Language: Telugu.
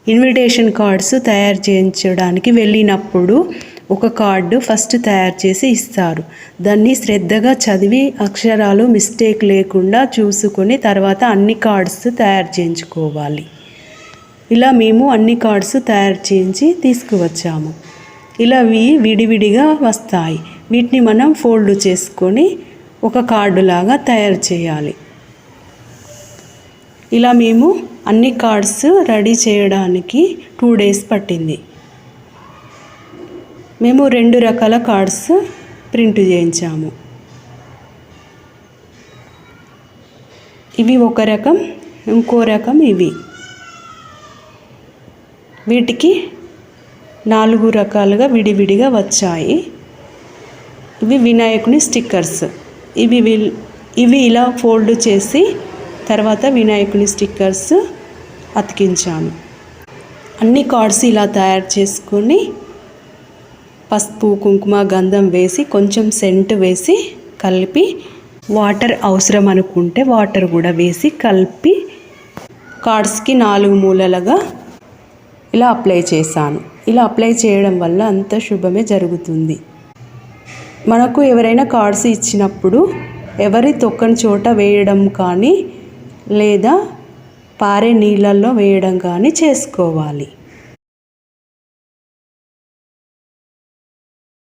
ఇన్విటేషన్ కార్డ్స్ తయారు చేయించడానికి వెళ్ళినప్పుడు ఒక కార్డు ఫస్ట్ తయారు చేసి ఇస్తారు. దాన్ని శ్రద్ధగా చదివి అక్షరాలు మిస్టేక్ లేకుండా చూసుకొని తర్వాత అన్ని కార్డ్స్ తయారు చేయించుకోవాలి. ఇలా మేము అన్ని కార్డ్స్ తయారు చేయించి తీసుకువచ్చాము. ఇలా విడివిడిగా వస్తాయి. వీటిని మనం ఫోల్డ్ చేసుకొని ఒక కార్డు లాగా తయారు చేయాలి. ఇలా మేము అన్ని కార్డ్స్ రెడీ చేయడానికి 2 days పట్టింది. మేము 2 రకాల కార్డ్స్ ప్రింట్ చేయించాము. ఇవి ఒక రకం, ఇంకో రకం ఇవి. వీటికి 4 రకాలుగా విడివిడిగా వచ్చాయి. ఇవి వినాయకుని స్టిక్కర్స్. ఇవి ఇలా ఫోల్డ్ చేసి తర్వాత వినాయకుని స్టిక్కర్స్ అతికించాను. అన్ని కార్డ్స్ ఇలా తయారు చేసుకొని పసుపు, కుంకుమ, గంధం వేసి కొంచెం సెంట్ వేసి కలిపి వాటర్ అవసరం అనుకుంటే వాటర్ కూడా వేసి కలిపి కార్డ్స్కి 4 మూలలుగా ఇలా అప్లై చేశాను. ఇలా అప్లై చేయడం వల్ల అంత శుభమే జరుగుతుంది. మనకు ఎవరైనా కార్డ్స్ ఇచ్చినప్పుడు ఎవరి తొక్కని చోట వేయడం కానీ లేదా పారే నీళ్ళల్లో వేయడం కానీ చేసుకోవాలి.